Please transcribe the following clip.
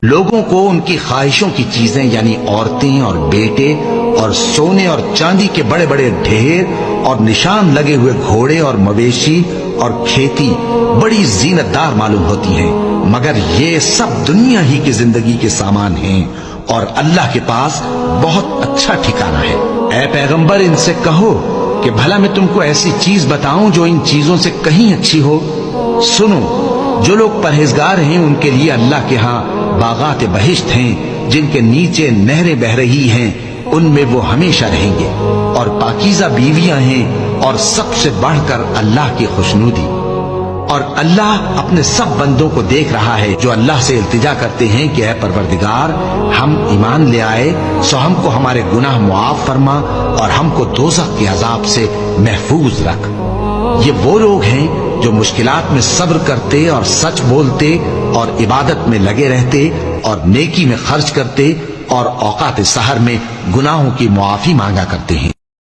لوگوں کو ان کی خواہشوں کی چیزیں یعنی عورتیں اور بیٹے اور سونے اور چاندی کے بڑے بڑے ڈھیر اور نشان لگے ہوئے گھوڑے اور مویشی اور کھیتی بڑی زینت دار معلوم ہوتی ہیں، مگر یہ سب دنیا ہی کی زندگی کے سامان ہیں اور اللہ کے پاس بہت اچھا ٹھکانہ ہے۔ اے پیغمبر ان سے کہو کہ بھلا میں تم کو ایسی چیز بتاؤں جو ان چیزوں سے کہیں اچھی ہو؟ سنو، جو لوگ پرہیزگار ہیں ان کے لیے اللہ کے ہاں باغات بہشت ہیں جن کے نیچے نہریں بہ رہی ہیں، ان میں وہ ہمیشہ رہیں گے، اور پاکیزہ بیویاں ہیں، اور سب سے بڑھ کر اللہ کی خوشنودی۔ اور اللہ اپنے سب بندوں کو دیکھ رہا ہے جو اللہ سے التجا کرتے ہیں کہ اے پروردگار، ہم ایمان لے آئے سو ہم کو ہمارے گناہ معاف فرما اور ہم کو دوزخ کے عذاب سے محفوظ رکھ۔ یہ وہ لوگ ہیں جو مشکلات میں صبر کرتے اور سچ بولتے اور عبادت میں لگے رہتے اور نیکی میں خرچ کرتے اور اوقات سحر میں گناہوں کی معافی مانگا کرتے ہیں۔